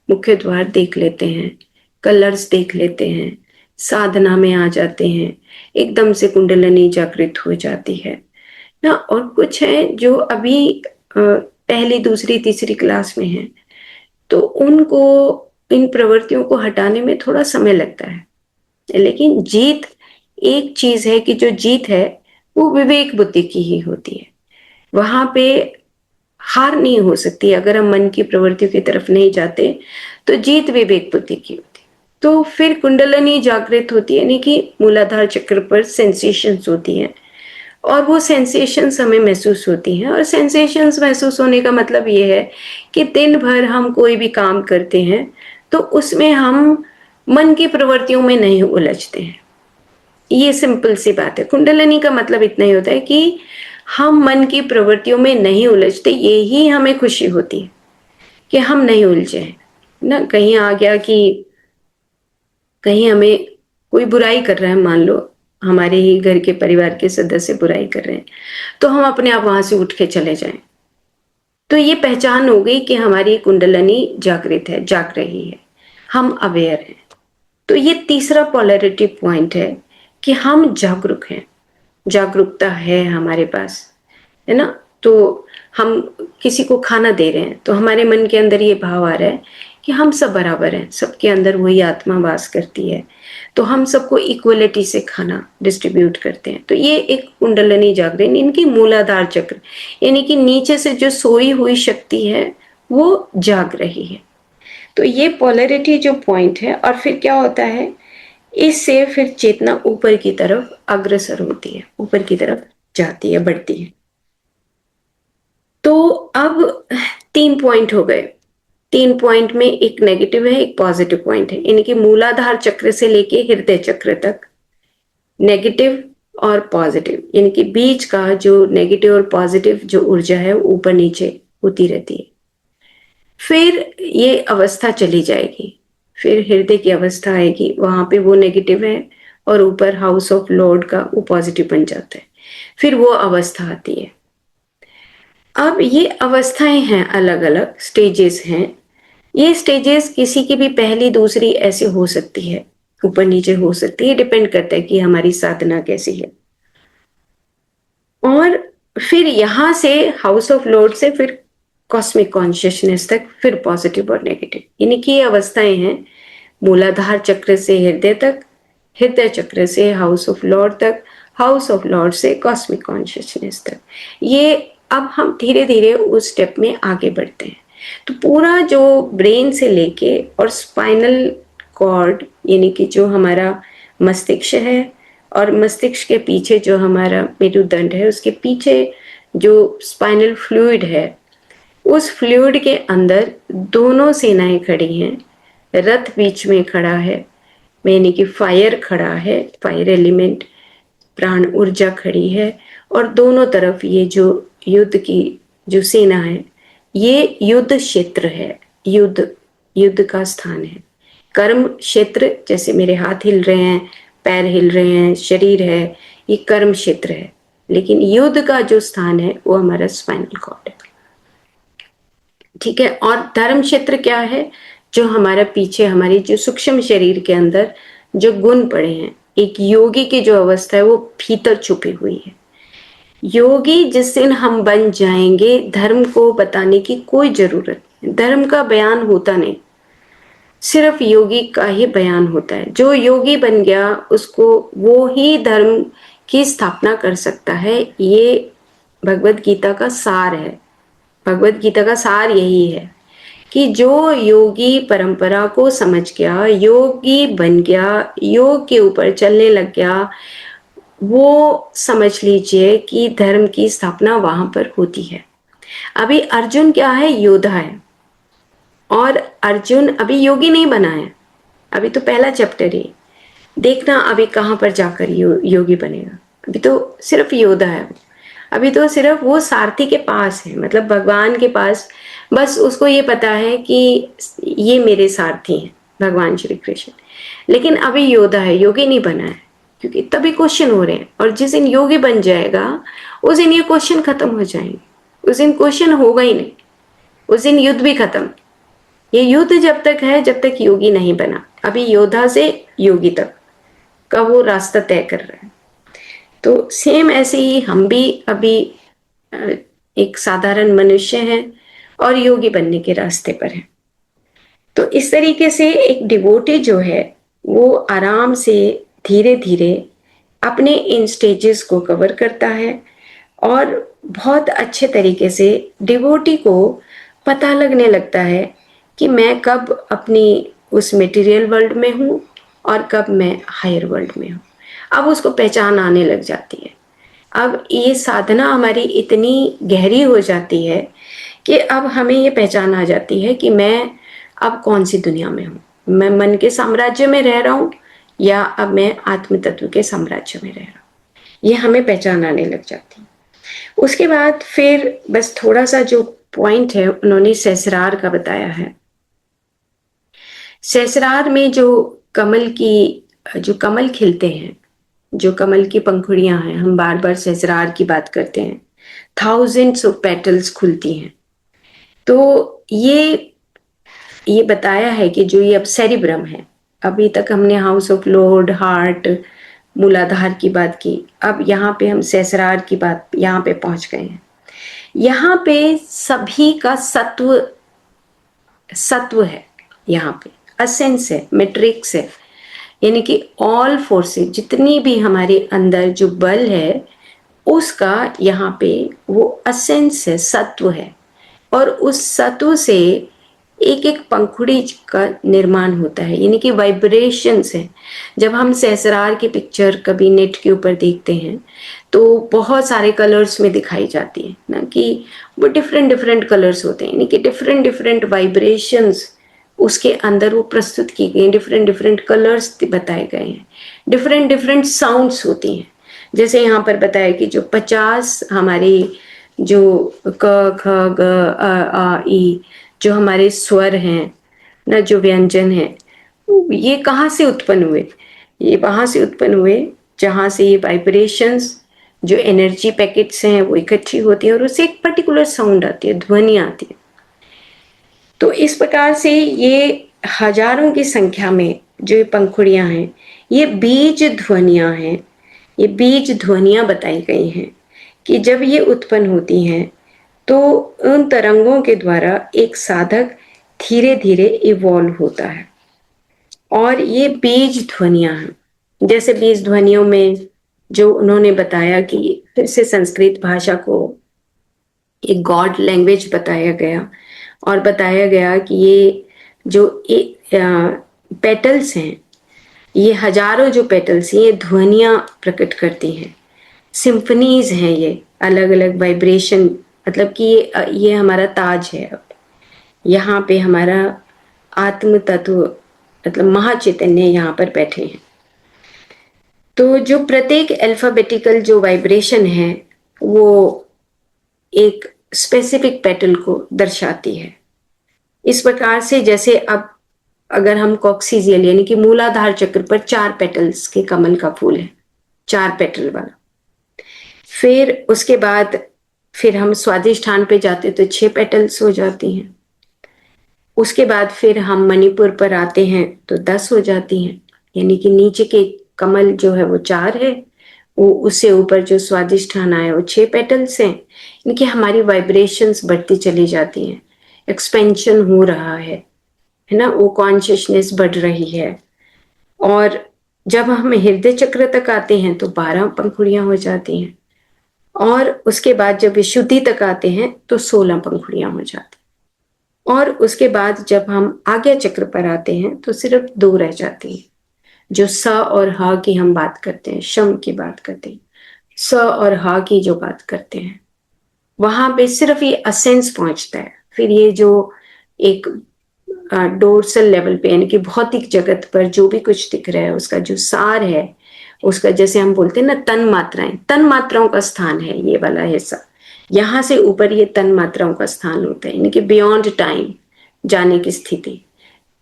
मुख्य द्वार देख लेते हैं, कलर्स देख लेते हैं, साधना में आ जाते हैं, एकदम से कुंडलनी जागृत हो जाती है ना। और कुछ हैं जो अभी पहली दूसरी तीसरी क्लास में हैं, तो उनको इन प्रवृत्तियों को हटाने में थोड़ा समय लगता है। लेकिन जीत एक चीज है कि जो जीत है वो विवेक बुद्धि की ही होती है, वहां पे हार नहीं हो सकती। अगर हम मन की प्रवृत्तियों की तरफ नहीं जाते तो जीत विवेक बुद्धि की होती। तो फिर कुंडलनी जागृत होती है, यानी कि मूलाधार चक्र पर सेंसेशंस होती हैं और वो सेंसेशंस हमें महसूस होती हैं। और सेंसेशंस महसूस होने का मतलब ये है कि दिन भर हम कोई भी काम करते हैं तो उसमें हम मन की प्रवृत्तियों में नहीं उलझते हैं। ये सिंपल सी बात है। कुंडलनी का मतलब इतना ही होता है कि हम मन की प्रवृत्तियों में नहीं उलझते, यही हमें खुशी होती है कि हम नहीं उलझे ना। कहीं आ गया कि कहीं हमें कोई बुराई कर रहा है, मान लो हमारे ही घर के परिवार के सदस्य बुराई कर रहे हैं, तो हम अपने आप वहां से उठ के चले जाएं, तो ये पहचान हो गई कि हमारी कुंडलनी जागृत है, जाग रही है, हम अवेयर हैं। तो ये तीसरा पोलैरिटी पॉइंट है कि हम जागरूक हैं, जागरूकता है हमारे पास, है ना। तो हम किसी को खाना दे रहे हैं तो हमारे मन के अंदर ये भाव आ रहा है कि हम सब बराबर हैं, सबके अंदर वही आत्मा वास करती है, तो हम सबको इक्वलिटी से खाना डिस्ट्रीब्यूट करते हैं। तो ये एक कुंडलनी जागरण, इनकी मूलाधार चक्र यानी कि नीचे से जो सोई हुई शक्ति है वो जाग रही है। तो ये पोलैरिटी जो पॉइंट है, और फिर क्या होता है, इससे फिर चेतना ऊपर की तरफ अग्रसर होती है, ऊपर की तरफ जाती है, बढ़ती है। तो अब 3 पॉइंट हो गए। 3 पॉइंट में एक नेगेटिव है, एक पॉजिटिव पॉइंट है, यानी कि मूलाधार चक्र से लेके हृदय चक्र तक नेगेटिव और पॉजिटिव, यानी कि बीच का जो नेगेटिव और पॉजिटिव जो ऊर्जा है ऊपर नीचे होती रहती है। फिर ये अवस्था चली जाएगी, फिर हृदय की अवस्था आएगी, वहां पे वो नेगेटिव है और ऊपर हाउस ऑफ लॉर्ड का वो पॉजिटिव बन जाता है। फिर वो अवस्था आती है। अब ये अवस्थाएं हैं, अलग अलग स्टेजेस हैं। ये स्टेजेस किसी की भी पहली दूसरी ऐसे हो सकती है, ऊपर नीचे हो सकती है, डिपेंड करता है कि हमारी साधना कैसी है। और फिर यहां से हाउस ऑफ लॉर्ड से फिर कॉस्मिक कॉन्शियसनेस तक, फिर पॉजिटिव और नेगेटिव, यानी कि ये अवस्थाएं हैं मूलाधार चक्र से हृदय तक, हृदय चक्र से हाउस ऑफ लॉर्ड तक, हाउस ऑफ लॉर्ड से कॉस्मिक कॉन्शियसनेस तक। ये अब हम धीरे धीरे उस स्टेप में आगे बढ़ते हैं। तो पूरा जो ब्रेन से लेके और स्पाइनल कॉर्ड, यानी कि जो हमारा मस्तिष्क है और मस्तिष्क के पीछे जो हमारा मेरुदंड है, उसके पीछे जो स्पाइनल फ्लूइड है, उस फ्लूइड के अंदर दोनों सेनाएं खड़ी हैं। रथ बीच में खड़ा है, यानी कि फायर खड़ा है, फायर एलिमेंट, प्राण ऊर्जा खड़ी है। और दोनों तरफ ये जो युद्ध की जो सेना है, ये युद्ध क्षेत्र है, युद्ध युद्ध का स्थान है। कर्म क्षेत्र, जैसे मेरे हाथ हिल रहे हैं, पैर हिल रहे हैं, शरीर है, ये कर्म क्षेत्र है। लेकिन युद्ध का जो स्थान है वो हमारा स्पाइनल कॉर्ड है। ठीक है। और धर्म क्षेत्र क्या है? जो हमारा पीछे हमारी जो सूक्ष्म शरीर के अंदर जो गुण पड़े हैं, एक योगी की जो अवस्था है वो भीतर छुपी हुई है। योगी जिस दिन हम बन जाएंगे, धर्म को बताने की कोई जरूरत नहीं, धर्म का बयान होता नहीं, सिर्फ योगी का ही बयान होता है। जो योगी बन गया उसको वो ही धर्म की स्थापना कर सकता है। ये भगवत गीता का सार है। भगवत गीता का सार यही है कि जो योगी परंपरा को समझ गया, योगी बन गया, योग के ऊपर चलने लग गया, वो समझ लीजिए कि धर्म की स्थापना वहां पर होती है। अभी अर्जुन क्या है? योद्धा है। और अर्जुन अभी योगी नहीं बना है, अभी तो पहला चैप्टर ही। देखना अभी कहां पर जाकर योगी बनेगा। अभी तो सिर्फ योद्धा है वो। अभी तो सिर्फ वो सारथी के पास है, मतलब भगवान के पास। बस उसको ये पता है कि ये मेरे सारथी हैं, भगवान श्री कृष्ण। लेकिन अभी योद्धा है, योगी नहीं बना है, क्योंकि तभी क्वेश्चन हो रहे हैं। और जिस दिन योगी बन जाएगा उस दिन ये क्वेश्चन खत्म हो जाएंगे। उस दिन क्वेश्चन होगा ही नहीं, उस दिन युद्ध भी खत्म। ये युद्ध जब तक है जब तक योगी नहीं बना। अभी योद्धा से योगी तक का वो रास्ता तय कर रहा है। तो सेम ऐसे ही हम भी अभी एक साधारण मनुष्य हैं और योगी बनने के रास्ते पर हैं। तो इस तरीके से एक डिवोटी जो है वो आराम से धीरे धीरे अपने इन स्टेजेस को कवर करता है। और बहुत अच्छे तरीके से डिवोटी को पता लगने लगता है कि मैं कब अपनी उस मटेरियल वर्ल्ड में हूँ और कब मैं हायर वर्ल्ड में हूँ। अब उसको पहचान आने लग जाती है। अब ये साधना हमारी इतनी गहरी हो जाती है कि अब हमें ये पहचान आ जाती है कि मैं अब कौन सी दुनिया में हूँ। मैं मन के साम्राज्य में रह रहा हूँ या अब मैं आत्म तत्व के साम्राज्य में रह रहा हूँ। ये हमें पहचान आने लग जाती है। उसके बाद फिर बस थोड़ा सा जो पॉइंट है उन्होंने सहस्रार का बताया है। सहस्रार में जो कमल खिलते हैं, जो कमल की पंखुड़ियां हैं, हम बार बार सहस्रार की बात करते हैं, थाउजेंड्स ऑफ पेटल्स खुलती हैं। तो ये बताया है कि जो ये अब सेरिब्रम है, अभी तक हमने हाउस ऑफ लॉर्ड, हार्ट, मूलाधार की बात की, अब यहाँ पे हम सहस्रार की बात यहाँ पे पहुंच गए हैं। यहाँ पे सभी का सत्व है, यहाँ पे असेंस है, मैट्रिक्स है, यानी कि ऑल फोर्सेस, जितनी भी हमारे अंदर जो बल है उसका यहाँ पे वो असेंस है, सत्व है। और उस सत्व से एक एक पंखुड़ी का निर्माण होता है, यानी कि वाइब्रेशंस है। जब हम सहस्रार की पिक्चर कभी नेट के ऊपर देखते हैं तो बहुत सारे कलर्स में दिखाई जाती है ना, कि वो डिफरेंट डिफरेंट कलर्स होते हैं, यानी कि डिफरेंट डिफरेंट वाइब्रेशंस उसके अंदर वो प्रस्तुत की गई, डिफरेंट डिफरेंट कलर्स बताए गए हैं, डिफरेंट डिफरेंट साउंड्स होती हैं। जैसे यहाँ पर बताया कि जो 50 हमारे जो क ख ग आ ई जो हमारे स्वर हैं ना, जो व्यंजन हैं, ये कहाँ से उत्पन्न हुए? ये वहां से उत्पन्न हुए जहां से ये वाइब्रेशंस, जो एनर्जी पैकेट्स हैं, वो इकट्ठी होती है और उससे एक पर्टिकुलर साउंड आती है, ध्वनि आती है। तो इस प्रकार से ये हजारों की संख्या में जो ये पंखुड़ियां हैं, ये बीज ध्वनियां हैं, ये बीज ध्वनियां बताई गई हैं कि जब ये उत्पन्न होती हैं तो उन तरंगों के द्वारा एक साधक धीरे धीरे इवॉल्व होता है। और ये बीज ध्वनियां हैं। जैसे बीज ध्वनियों में जो उन्होंने बताया कि फिर से संस्कृत भाषा को एक गॉड लैंग्वेज बताया गया और बताया गया कि ये जो पेटल्स हैं, ये हजारों जो पेटल्स हैं, ये ध्वनियां प्रकट करती हैं, सिम्फनीज हैं, ये अलग अलग वाइब्रेशन, मतलब कि ये हमारा ताज है। अब यहाँ पे हमारा आत्म तत्व, मतलब महाचैतन्य यहाँ पर बैठे हैं। तो जो प्रत्येक अल्फाबेटिकल जो वाइब्रेशन है वो एक स्पेसिफिक पेटल को दर्शाती है। इस प्रकार से जैसे अब अगर हम कॉक्सीजियल यानी कि मूलाधार चक्र पर 4 पेटल्स के कमल का फूल है, 4 पेटल वाला, फिर उसके बाद फिर हम स्वादिष्ठान पे जाते तो 6 पेटल्स हो जाती हैं। उसके बाद फिर हम मणिपुर पर आते हैं तो 10 हो जाती हैं, यानी कि नीचे के कमल जो है वो 4 है, वो उससे ऊपर जो स्वादिष्ठान आया वो 6 पेटल्स हैं। इनकी हमारी वाइब्रेशंस बढ़ती चली जाती हैं, एक्सपेंशन हो रहा है ना, वो कॉन्शियसनेस बढ़ रही है। और जब हम हृदय चक्र तक आते हैं तो 12 पंखुड़ियां हो जाती हैं, और उसके बाद जब विशुद्धि तक आते हैं तो 16 पंखुड़ियां हो जाती हैं, और उसके बाद जब हम आज्ञा चक्र पर आते हैं तो सिर्फ 2 रह जाती हैं। जो स और ह की हम बात करते हैं, शम की बात करते हैं, स और ह की जो बात करते हैं, वहां पे सिर्फ ये असेंस पहुंचता है। फिर ये जो एक डोर्सल लेवल पे, यानी कि भौतिक जगत पर जो भी कुछ दिख रहा है उसका जो सार है, उसका जैसे हम बोलते हैं ना तन मात्राएं, तन मात्राओं का स्थान है ये वाला हिस्सा। यहाँ से ऊपर ये तन मात्राओं का स्थान होता है, यानी कि बियॉन्ड टाइम जाने की स्थिति।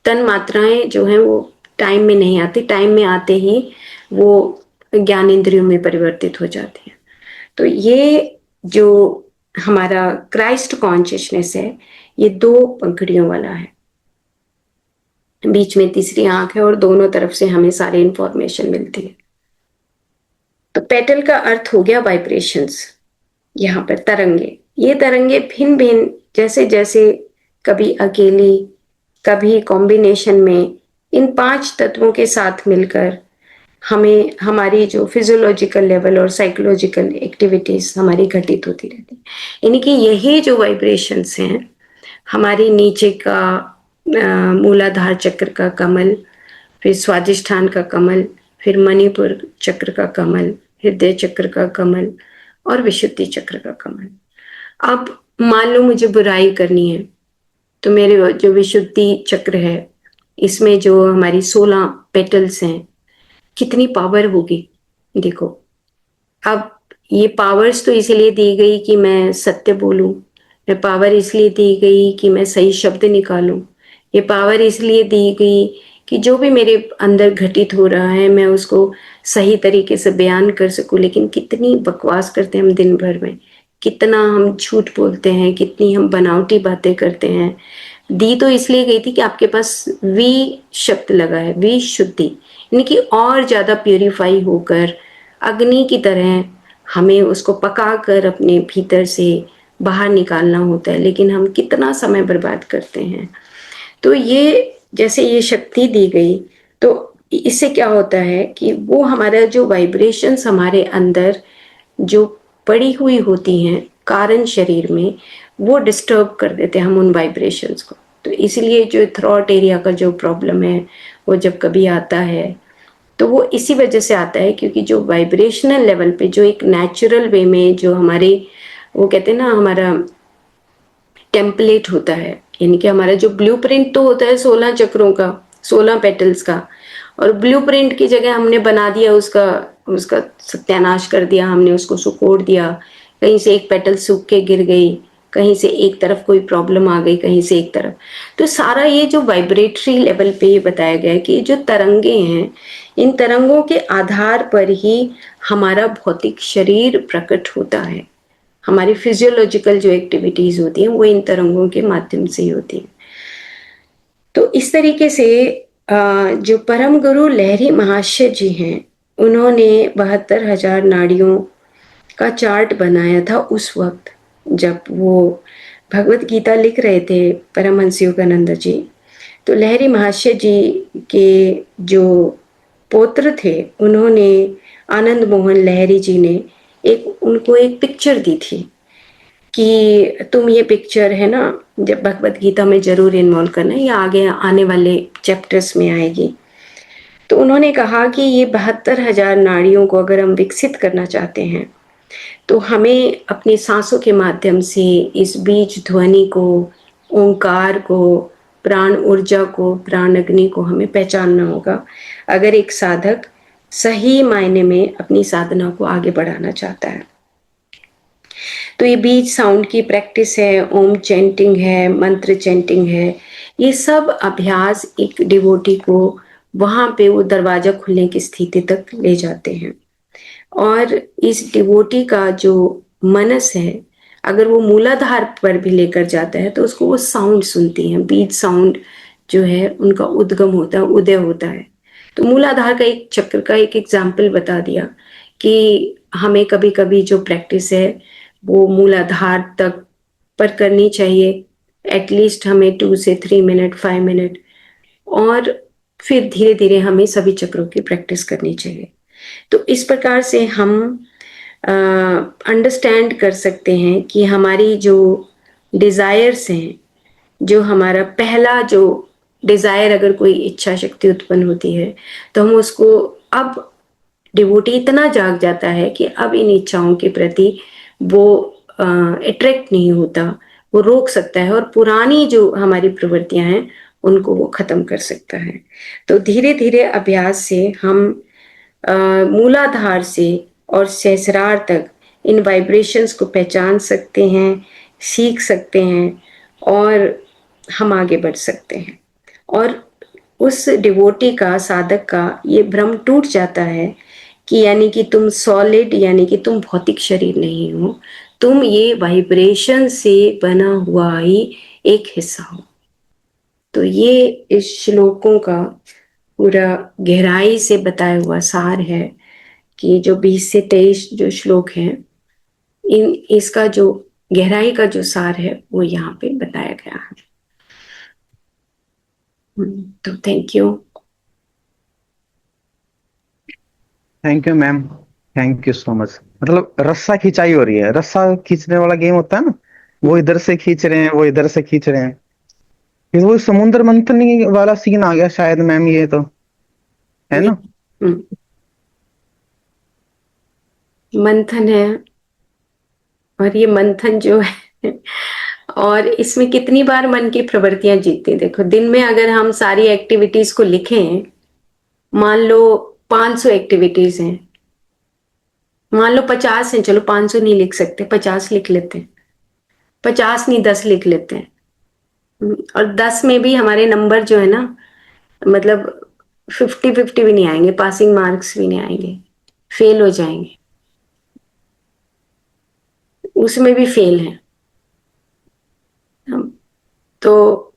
तन मात्राएं जो हैं वो टाइम में नहीं आती, टाइम में आते ही वो ज्ञान इंद्रियों में परिवर्तित हो जाती है। तो ये जो हमारा क्राइस्ट कॉन्शियसनेस है, ये 2 पंखुड़ियों वाला है, बीच में तीसरी आंख है और दोनों तरफ से हमें सारी इंफॉर्मेशन मिलती है। तो पेटल का अर्थ हो गया वाइब्रेशंस, यहाँ पर तरंगे। ये तरंगे भिन्न भिन्न, जैसे जैसे कभी अकेली, कभी कॉम्बिनेशन में, इन 5 तत्वों के साथ मिलकर हमें हमारी जो फिजियोलॉजिकल लेवल और साइकोलॉजिकल एक्टिविटीज हमारी घटित होती रहती है। यानी कि यही जो वाइब्रेशंस हैं, हमारी नीचे का मूलाधार चक्र का कमल, फिर स्वादिष्ठान का कमल, फिर मणिपुर चक्र का कमल, हृदय चक्र का कमल और विशुद्धि चक्र का कमल। अब मान लो मुझे बुराई करनी है तो मेरे जो विशुद्धि चक्र है, इसमें जो हमारी 16 पेटल्स हैं, कितनी पावर होगी देखो। अब ये पावर्स तो इसलिए दी गई कि मैं सत्य बोलूं, मैं पावर इसलिए दी गई कि मैं सही शब्द निकालूं, ये पावर इसलिए दी गई कि जो भी मेरे अंदर घटित हो रहा है मैं उसको सही तरीके से बयान कर सकूं। लेकिन कितनी बकवास करते हैं हम दिन भर में, कितना हम झूठ बोलते हैं, कितनी हम बनावटी बातें करते हैं। दी तो इसलिए गई थी कि आपके पास वी शब्द लगा है, वी शुद्धि, यानी कि और ज्यादा प्यूरिफाई होकर अग्नि की तरह हमें उसको पका कर अपने भीतर से बाहर निकालना होता है। लेकिन हम कितना समय बर्बाद करते हैं। तो ये जैसे ये शक्ति दी गई तो इससे क्या होता है कि वो हमारा जो वाइब्रेशंस हमारे अंदर जो पड़ी हुई होती हैं कारण शरीर में, वो डिस्टर्ब कर देते हैं हम उन वाइब्रेशंस को। तो इसलिए जो थ्रॉट एरिया का जो प्रॉब्लम है वो जब कभी आता है तो वो इसी वजह से आता है, क्योंकि जो वाइब्रेशनल लेवल पे जो एक नेचुरल वे में जो हमारे वो कहते हैं ना हमारा टेम्पलेट होता है, यानी कि हमारा जो ब्लूप्रिंट तो होता है 16 चक्रों का, 16 पेटल्स का, और ब्लूप्रिंट की जगह हमने बना दिया उसका उसका सत्यानाश कर दिया, हमने उसको सुकोड़ दिया, कहीं से एक पेटल सूख के गिर गई, कहीं से एक तरफ कोई प्रॉब्लम आ गई, कहीं से एक तरफ। तो सारा ये जो वाइब्रेटरी लेवल पे ये बताया गया है कि जो तरंगे हैं, इन तरंगों के आधार पर ही हमारा भौतिक शरीर प्रकट होता है। हमारी फिजियोलॉजिकल जो एक्टिविटीज होती हैं वो इन तरंगों के माध्यम से ही होती हैं। तो इस तरीके से जो परम गुरु लहरी महाशय जी हैं, उन्होंने 72,000 नाड़ियों का चार्ट बनाया था उस वक्त जब वो भगवत गीता लिख रहे थे, परमहंस योगानंद जी। तो लहरी महाशय जी के जो पौत्र थे, उन्होंने आनंद मोहन लहरी जी ने उनको एक पिक्चर दी थी कि तुम ये पिक्चर है ना जब भगवत गीता में जरूर इन्वॉल्व करना, ये आगे आने वाले चैप्टर्स में आएगी। तो उन्होंने कहा कि ये 72,000 नाड़ियों को अगर हम विकसित करना चाहते हैं तो हमें अपनी सांसों के माध्यम से इस बीज ध्वनि को, ओंकार को, प्राण ऊर्जा को, प्राण अग्नि को हमें पहचानना होगा, अगर एक साधक सही मायने में अपनी साधना को आगे बढ़ाना चाहता है। तो ये बीज साउंड की प्रैक्टिस है, ओम चैंटिंग है, मंत्र चैंटिंग है, ये सब अभ्यास एक डिवोटी को वहां पे वो दरवाजा खुलने की स्थिति तक ले जाते हैं। और इस डिवोटी का जो मनस है, अगर वो मूलाधार पर भी लेकर जाता है तो उसको वो साउंड सुनती है, बीज साउंड जो है उनका उद्गम होता है, उदय होता है। तो मूलाधार का एक चक्र का एक एग्जाम्पल बता दिया कि हमें कभी कभी जो प्रैक्टिस है वो मूलाधार तक पर करनी चाहिए, एटलीस्ट हमें 2 से 3 मिनट, 5 मिनट, और फिर धीरे धीरे हमें सभी चक्रों की प्रैक्टिस करनी चाहिए। तो इस प्रकार से हम अंडरस्टैंड कर सकते हैं कि हमारी जो डिजायर्स हैं, जो हमारा पहला जो डिजायर, अगर कोई इच्छा शक्ति उत्पन्न होती है तो हम उसको, अब डिवोटी इतना जाग जाता है कि अब इन इच्छाओं के प्रति वो अट्रैक्ट नहीं होता, वो रोक सकता है और पुरानी जो हमारी प्रवृत्तियां हैं उनको वो खत्म कर सकता है। तो धीरे धीरे अभ्यास से हम मूलाधार से और सहस्रार तक इन वाइब्रेशंस को पहचान सकते हैं, सीख सकते हैं और हम आगे बढ़ सकते हैं। और उस डिवोटी का, साधक का ये भ्रम टूट जाता है कि यानी कि तुम सॉलिड, यानी कि तुम भौतिक शरीर नहीं हो, तुम ये वाइब्रेशन से बना हुआ ही एक हिस्सा हो। तो ये इस श्लोकों का पूरा गहराई से बताया हुआ सार है कि जो 20 से 23 जो श्लोक हैं, इसका जो गहराई का जो सार है वो यहाँ पे बताया गया है। तो thank you. Thank you ma'am, thank you so much. मतलब रस्सा खिंचाई हो रही है, रस्सा खींचने वाला गेम होता है ना, वो इधर से खींच रहे हैं, वो इधर से खींच रहे हैं, फिर वो समुद्र मंथन वाला सीन आ गया शायद मैम, ये तो है ना। मंथन है, और ये मंथन जो है और इसमें कितनी बार मन की प्रवृत्तियां जीतती हैं। देखो दिन में अगर हम सारी एक्टिविटीज को लिखें, मान लो 500 एक्टिविटीज हैं, मान लो 50 हैं, चलो 500 नहीं लिख सकते, 50 लिख लेते हैं, 50 नहीं 10 लिख लेते हैं। और 10 में भी हमारे नंबर जो है ना, मतलब 50-50 भी नहीं आएंगे, पासिंग मार्क्स भी नहीं आएंगे, फेल हो जाएंगे, उसमें भी फेल है। तो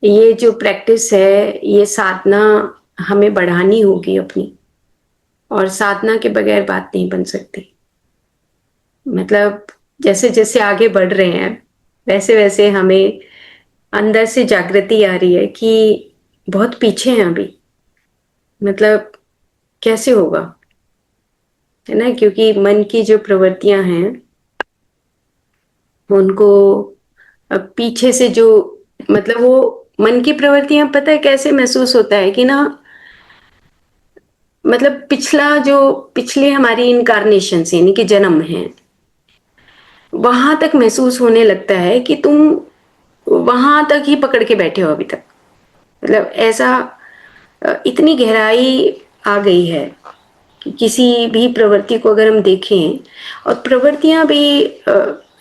ये जो प्रैक्टिस है, ये साधना हमें बढ़ानी होगी अपनी, और साधना के बगैर बात नहीं बन सकती। मतलब जैसे जैसे आगे बढ़ रहे हैं वैसे वैसे हमें अंदर से जागृति आ रही है कि बहुत पीछे हैं अभी, मतलब कैसे होगा, है ना, क्योंकि मन की जो प्रवृत्तियां हैं उनको अब पीछे से जो मतलब वो मन की प्रवृत्तियां पता है कैसे महसूस होता है कि ना, मतलब पिछली हमारी इनकारनेशन से यानी कि जन्म है, वहां तक महसूस होने लगता है कि तुम वहां तक ही पकड़ के बैठे हो अभी तक। मतलब ऐसा इतनी गहराई आ गई है कि किसी भी प्रवृत्ति को अगर हम देखें, और प्रवृत्तियां भी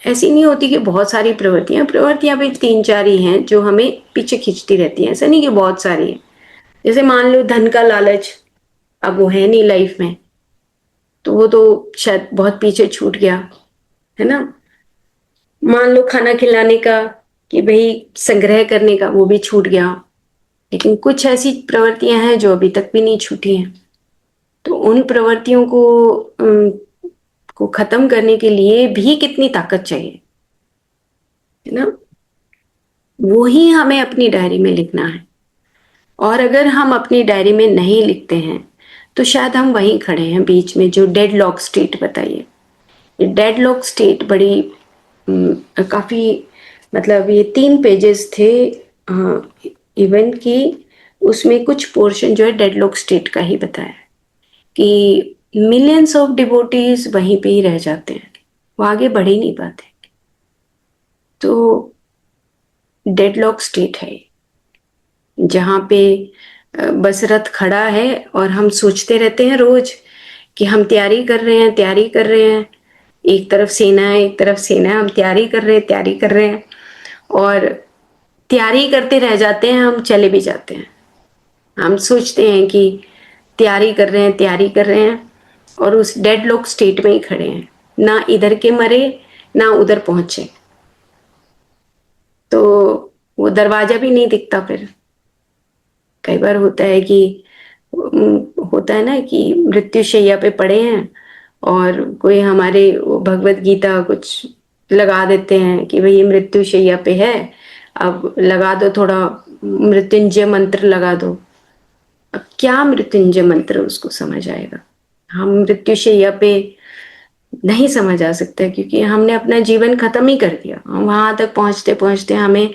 ऐसी नहीं होती कि बहुत सारी प्रवृत्तियां भी 3-4 ही हैं जो हमें पीछे खींचती रहती हैं। ऐसा नहीं कि बहुत सारी हैं। जैसे मान लो धन का लालच, अब वो है नहीं लाइफ में, तो वो तो शायद बहुत पीछे छूट गया, है ना। मान लो खाना खिलाने का, कि भाई संग्रह करने का, वो भी छूट गया। लेकिन कुछ ऐसी प्रवृत्तियां हैं जो अभी तक भी नहीं छूटी हैं। तो उन प्रवृत्तियों को खत्म करने के लिए भी कितनी ताकत चाहिए, है ना। वो ही हमें अपनी डायरी में लिखना है। और अगर हम अपनी डायरी में नहीं लिखते हैं तो शायद हम वहीं खड़े हैं बीच में, जो डेडलॉक स्टेट बताइए। ये डेडलॉक स्टेट बड़ी काफी, मतलब ये 3 पेजेस थे इवन की, उसमें कुछ पोर्शन जो है डेडलॉक स्टेट का ही बताया कि मिलियंस ऑफ डिवोटीज वहीं पे ही रह जाते हैं, वो आगे बढ़ ही नहीं पाते। तो डेडलॉक स्टेट है जहाँ पे बस रथ खड़ा है और हम सोचते रहते हैं रोज कि हम तैयारी कर रहे हैं, तैयारी कर रहे हैं। एक तरफ सेना है, एक तरफ सेना है, हम तैयारी कर रहे हैं, तैयारी कर रहे हैं, और तैयारी करते रह जाते हैं, हम चले भी जाते हैं। हम सोचते हैं कि तैयारी कर रहे हैं, तैयारी कर रहे हैं, और उस डेडलॉक स्टेट में ही खड़े हैं, ना इधर के मरे ना उधर पहुंचे। तो वो दरवाजा भी नहीं दिखता। फिर कई बार होता है कि होता है ना कि मृत्युशैया पे पड़े हैं और कोई हमारे वो भगवत गीता कुछ लगा देते हैं कि भाई ये मृत्युशैया पे है, अब लगा दो थोड़ा मृत्युंजय मंत्र लगा दो। अब क्या मृत्युंजय मंत्र उसको समझ आएगा। हम मृत्युशैया पे नहीं समझ आ सकता क्योंकि हमने अपना जीवन खत्म ही कर दिया। हम वहां तक पहुंचते पहुंचते हमें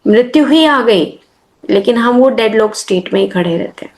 मृत्यु ही आ गई, लेकिन हम वो डेडलॉक स्टेट में ही खड़े रहते हैं।